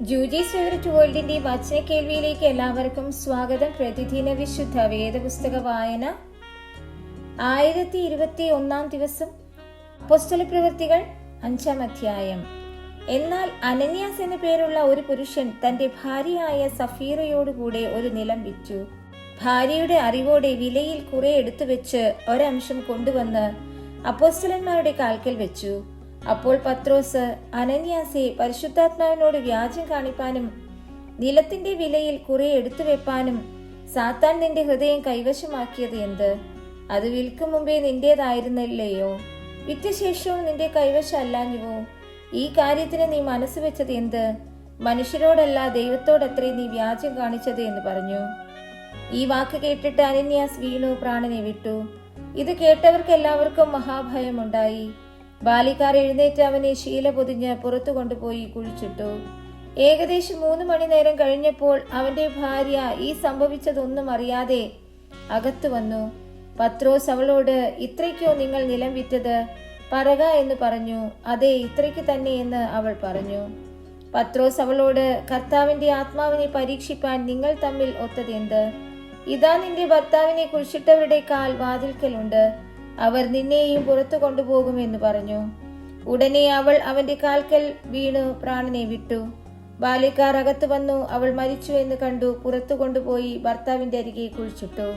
ജൂജീസ് favourite വേൾഡിന്റെ വചന കേൾവിയിലേക്ക് എല്ലാവർക്കും സ്വാഗതം. പ്രതിദിന വിശുദ്ധ വേദപുസ്തക വായന 1021 ദിവസം. അപ്പോസ്തല പ്രവൃത്തികൾ 5-ാം അധ്യായം. എന്നാൽ അനന്യാസ് എന്ന പേരുള്ള ഒരു പുരുഷൻ തന്റെ ഭാര്യയായ സഫീറയോടുകൂടെ ഒരു നിലം വിറ്റു. ഭാര്യയുടെ അറിവോടെ വിലയിൽ കുറെ എടുത്തുവെച്ച് ഒരംശം കൊണ്ടുവന്ന് അപ്പോസ്തലന്മാരുടെ കാൽക്കൽ വെച്ചു. അപ്പോൾ പത്രോസ്, അനന്യാസെ, പരിശുദ്ധാത്മാവിനോട് വ്യാജം കാണിപ്പാനും നിലത്തിന്റെ വിലയിൽ കുറെ എടുത്തു വെപ്പാനും സാത്താൻ നിന്റെ ഹൃദയം കൈവശമാക്കിയത് എന്ത്? അത് വിൽക്കും മുമ്പേ നിന്റേതായിരുന്നില്ലയോ? വിറ്റ ശേഷവും നിന്റെ കൈവശം അല്ലാഞ്ഞുവോ? ഈ കാര്യത്തിന് നീ മനസ്സ് വെച്ചത് എന്ത്? മനുഷ്യരോടല്ല, ദൈവത്തോടത്രേ നീ വ്യാജം കാണിച്ചത് എന്ന് പറഞ്ഞു. ഈ വാക്ക് കേട്ടിട്ട് അനന്യാസ് വീണു, പ്രാണനെ വിട്ടു. ഇത് കേട്ടവർക്ക് എല്ലാവർക്കും മഹാഭയമുണ്ടായി. ബാലിക്കാർ എഴുന്നേറ്റ് അവനെ ശീല പൊതിഞ്ഞ് പുറത്തു കൊണ്ടുപോയി കുഴിച്ചിട്ടു. ഏകദേശം 3 മണിനേരം കഴിഞ്ഞപ്പോൾ അവന്റെ ഭാര്യ ഈ സംഭവിച്ചതൊന്നും അറിയാതെ അകത്തു വന്നു. പത്രോസ് അവളോട്, ഇത്രയ്ക്കോ നിങ്ങൾ നിലം വിറ്റത്? പറക എന്ന് പറഞ്ഞു. അതെ, ഇത്രയ്ക്ക് തന്നെ എന്ന് അവൾ പറഞ്ഞു. പത്രോസ് അവളോട്, കർത്താവിന്റെ ആത്മാവിനെ പരീക്ഷിപ്പാൻ നിങ്ങൾ തമ്മിൽ ഒത്തതെന്ത്? ഇതാ നിന്റെ ഭർത്താവിനെ കുഴിച്ചിട്ടവരുടെ കാൽ വാതിൽക്കലുണ്ട്, അവർ നിന്നെയും പുറത്തു കൊണ്ടുപോകുമെന്ന് പറഞ്ഞു. ഉടനെ അവൾ അവന്റെ കാൽക്കൽ വീണു പ്രാണനെ വിട്ടു. ബാല്യക്കാർ അകത്തു വന്നു. അവൾ മരിച്ചു എന്ന് കണ്ടു. പുറത്തു കൊണ്ടുപോയി ഭർത്താവിന്റെ അരികെ കുഴിച്ചിട്ടു.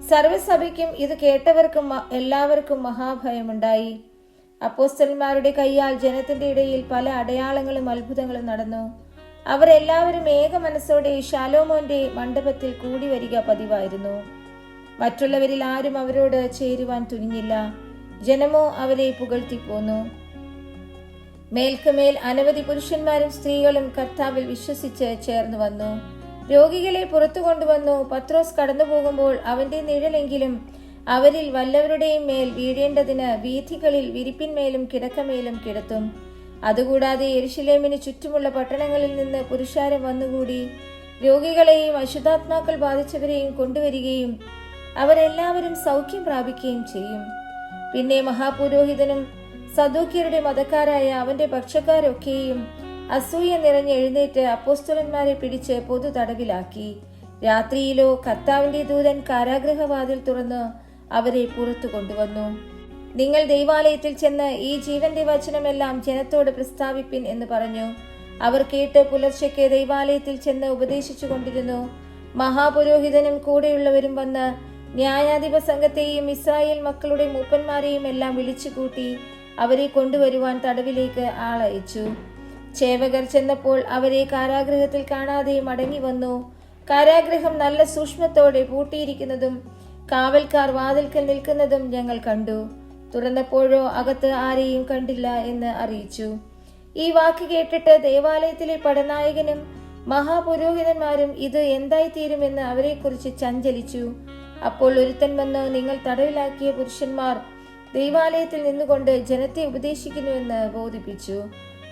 സർവ്വസഭയ്ക്കും ഇത് കേട്ടവർക്കും എല്ലാവർക്കും മഹാഭയമുണ്ടായി. അപ്പോസ്തലന്മാരുടെ കൈയാൽ ജനത്തിന്റെ ഇടയിൽ പല അടയാളങ്ങളും അത്ഭുതങ്ങളും നടന്നു. അവർ എല്ലാവരും ഏക മനസ്സോടെ ശാലോമോന്റെ മണ്ഡപത്തിൽ കൂടി വരിക പതിവായിരുന്നു. മറ്റുള്ളവരിൽ ആരും അവരോട് ചേരുവാൻ തുനിഞ്ഞില്ല. ജനമോ അവരെ പുകഴ്ത്തിപ്പോന്നു. മേൽക്കുമേൽ അനവധി പുരുഷന്മാരും സ്ത്രീകളും കർത്താവിൽ വിശ്വസിച്ച് ചേർന്നു വന്നു. രോഗികളെ പുറത്തു കൊണ്ടുവന്നു. പത്രോസ് കടന്നു പോകുമ്പോൾ അവന്റെ നിഴലെങ്കിലും അവരിൽ വല്ലവരുടെയും മേൽ വീഴേണ്ടതിന് വീഥികളിൽ വിരിപ്പിന്മേലും കിടക്കമേലും കിടത്തും. അതുകൂടാതെ യെരുശലേമിന് ചുറ്റുമുള്ള പട്ടണങ്ങളിൽ നിന്ന് പുരുഷാരം വന്നുകൂടി രോഗികളെയും അശുദ്ധാത്മാക്കൾ ബാധിച്ചവരെയും കൊണ്ടുവരികയും അവരെല്ലാവരും സൗഖ്യം പ്രാപിക്കുകയും ചെയ്യും. പിന്നെ മഹാപുരോഹിതനും സദൂക്യരുടെ മതക്കാരായ അവന്റെ പക്ഷക്കാരൊക്കെയും അസൂയ നിറഞ്ഞ് എഴുന്നേറ്റ് അപ്പോസ്തലന്മാരെ പിടിച്ച് പൊതു തടവിലാക്കി. രാത്രിയിലോ കർത്താവിന്റെ ദൂതൻ കാരാഗൃഹവാതിൽ തുറന്ന് അവരെ പുറത്തു കൊണ്ടുവന്നു. നിങ്ങൾ ദൈവാലയത്തിൽ ചെന്ന് ഈ ജീവന്റെ വചനമെല്ലാം ജനത്തോട് പ്രസ്താവിപ്പിൻ എന്ന് പറഞ്ഞു. അവർ കേട്ട് പുലർച്ചയ്ക്ക് ദൈവാലയത്തിൽ ചെന്ന് ഉപദേശിച്ചു കൊണ്ടിരുന്നു. മഹാപുരോഹിതനും കൂടെയുള്ളവരും വന്ന് ന്യായാധിപ സംഘത്തെയും ഇസ്രായേൽ മക്കളുടെ മൂപ്പന്മാരെയും എല്ലാം വിളിച്ചുകൂട്ടി അവരെ കൊണ്ടുവരുവാൻ തടവിലേക്ക് ആളയച്ചു. ചേവകർ ചെന്നപ്പോൾ അവരെ കാരാഗൃഹത്തിൽ കാണാതെ മടങ്ങി വന്നു. കാരാഗൃഹം നല്ല സൂക്ഷ്മത്തോടെ പൂട്ടിയിരിക്കുന്നതും കാവൽക്കാർ വാതിൽക്കൽ നിൽക്കുന്നതും ഞങ്ങൾ കണ്ടു. തുറന്നപ്പോഴോ അകത്ത് ആരെയും കണ്ടില്ല എന്ന് അറിയിച്ചു. ഈ വാക്ക് കേട്ടിട്ട് ദേവാലയത്തിലെ പടനായകനും മഹാപുരോഹിതന്മാരും ഇത് എന്തായിത്തീരുമെന്ന് അവരെക്കുറിച്ച് ചഞ്ചലിച്ചു. അപ്പോൾ ഒരുത്തൻ വന്ന്, നിങ്ങൾ തടവിലാക്കിയ പുരുഷന്മാർ ദൈവാലയത്തിൽ നിന്നുകൊണ്ട് ജനത്തെ ഉപദേശിക്കുന്നുവെന്ന് ബോധിപ്പിച്ചു.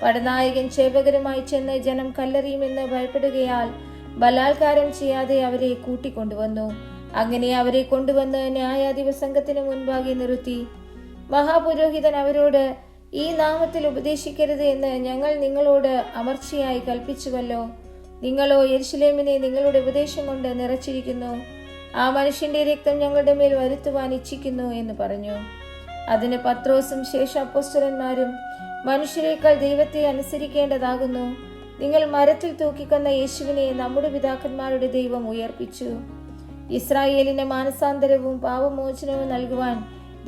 പടനായകൻ ചേവകരുമായി ചെന്ന് ജനം കല്ലെറിയുമെന്ന് ഭയപ്പെടുകയാൽ ബലാത്കാരം ചെയ്യാതെ അവരെ കൂട്ടിക്കൊണ്ടുവന്നു. അങ്ങനെ അവരെ കൊണ്ടുവന്ന് ന്യായാധിപ സംഘത്തിന് മുൻപാകെ നിർത്തി. മഹാപുരോഹിതൻ അവരോട്, ഈ നാമത്തിൽ ഉപദേശിക്കരുത് എന്ന് ഞങ്ങൾ നിങ്ങളോട് അമർച്ചയായി കൽപ്പിച്ചുവല്ലോ. നിങ്ങളോ യെരുശലേമിനെ നിങ്ങളുടെ ഉപദേശം കൊണ്ട് നിറച്ചിരിക്കുന്നു. ആ മനുഷ്യന്റെ രക്തം ഞങ്ങളുടെ മേൽ വരുത്തുവാൻ ഇച്ഛിക്കുന്നു എന്ന് പറഞ്ഞു. അതിന് പത്രോസും ശേഷ അപ്പോസ്തലന്മാരും, മനുഷ്യരെക്കാൾ ദൈവത്തെ അനുസരിക്കേണ്ടതാകുന്നു. നിങ്ങൾ മരത്തിൽ തൂക്കിക്കൊന്ന യേശുവിനെ നമ്മുടെ പിതാക്കന്മാരുടെ ദൈവം ഉയർപ്പിച്ചു. ഇസ്രായേലിന് മാനസാന്തരവും പാപമോചനവും നൽകുവാൻ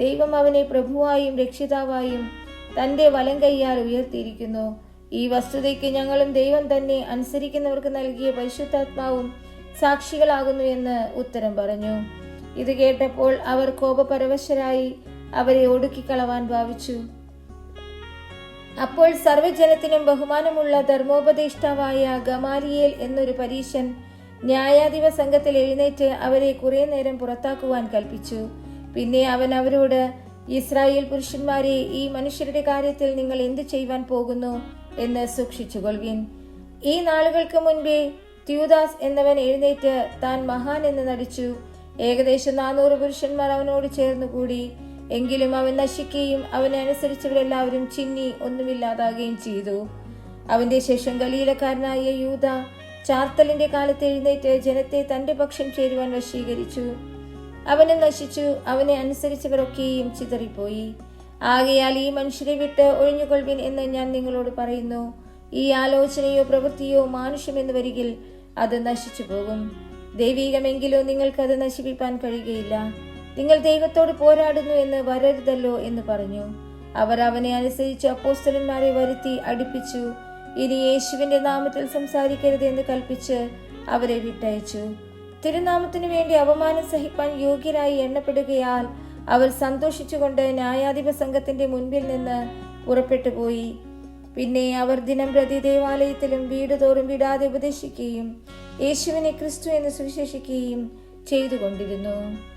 ദൈവം അവനെ പ്രഭുവായും രക്ഷിതാവായും തന്റെ വലം കൈയാൽ ഉയർത്തിയിരിക്കുന്നു. ഈ വസ്തുതയ്ക്ക് ഞങ്ങളും ദൈവം തന്നെ അനുസരിക്കുന്നവർക്ക് നൽകിയ പരിശുദ്ധാത്മാവും സാക്ഷികളാകുന്നു എന്ന് ഉത്തരം പറഞ്ഞു. ഇത് കേട്ടപ്പോൾ അവർ കോപപരവശരായി അവരെ ഒടുക്കിക്കളവാൻ ഭാവിച്ചു. അപ്പോൾ സർവ്വജനത്തിനും ബഹുമാനമുള്ള ധർമ്മോപദേഷ്ടാവായ ഗമാലിയേൽ എന്നൊരു പരീശൻ ന്യായാധിപ സംഘത്തിൽ എഴുന്നേറ്റ് അവരെ കുറെ നേരം പുറത്താക്കുവാൻ കൽപ്പിച്ചു. പിന്നെ അവൻ അവരോട്, ഇസ്രായേൽ പുരുഷന്മാരെ, ഈ മനുഷ്യരുടെ കാര്യത്തിൽ നിങ്ങൾ എന്ത് ചെയ്യുവാൻ പോകുന്നു എന്ന് സൂക്ഷിച്ചുകൊള്ളുവിൻ. ഈ നാളുകൾക്ക് മുൻപേ ത്യൂദാസ് എന്നവൻ എഴുന്നേറ്റ് താൻ മഹാൻ എന്ന് നടിച്ചു. ഏകദേശം 400 പുരുഷന്മാർ അവനോട് ചേർന്നുകൂടി. എങ്കിലും അവൻ നശിക്കുകയും അവനെ അനുസരിച്ചവരെല്ലാവരും ചിന്നി ഒന്നുമില്ലാതാകുകയും ചെയ്തു. അവന്റെ ശേഷം ഗലീലക്കാരനായ യൂദ ചാർത്തലിന്റെ കാലത്ത് എഴുന്നേറ്റ് ജനത്തെ തന്റെ പക്ഷം ചേരുവാൻ വശീകരിച്ചു. അവനെ നശിച്ചു, അവനെ അനുസരിച്ചവരൊക്കെയും ചിതറിപ്പോയി. ആകയാൽ ഈ മനുഷ്യരെ വിട്ട് ഒഴിഞ്ഞുകൊള്ളുവിൻ എന്ന് ഞാൻ നിങ്ങളോട് പറയുന്നു. ഈ ആലോചനയോ പ്രവൃത്തിയോ മാനുഷ്യമെന്ന് വരികിൽ അത് നശിച്ചു പോകും. ദൈവികമെങ്കിലോ നിങ്ങൾക്കത് നശിപ്പിക്കാൻ കഴിയുകയില്ല. നിങ്ങൾ ദൈവത്തോട് പോരാടുന്നു എന്ന് വരരുതല്ലോ എന്ന് പറഞ്ഞു. അവർ അവനെ അനുസരിച്ച് അപ്പോസ്തലന്മാരെ വരുത്തി അടുപ്പിച്ചു. ഇനി യേശുവിന്റെ നാമത്തിൽ സംസാരിക്കരുത് എന്ന് കൽപ്പിച്ച് അവരെ വിട്ടയച്ചു. തിരുനാമത്തിനു വേണ്ടി അപമാനം സഹിപ്പാൻ യോഗ്യരായി എണ്ണപ്പെടുകയാൽ അവർ സന്തോഷിച്ചുകൊണ്ട് ന്യായാധിപ സംഘത്തിന്റെ മുൻപിൽ നിന്ന് പുറപ്പെട്ടു പോയി. പിന്നെ അവർ ദിനംപ്രതി ദേവാലയത്തിലും വീടുതോറും വിടാതെ ഉപദേശിക്കുകയും യേശുവിനെ ക്രിസ്തു എന്ന് സുവിശേഷിക്കുകയും ചെയ്തുകൊണ്ടിരുന്നു.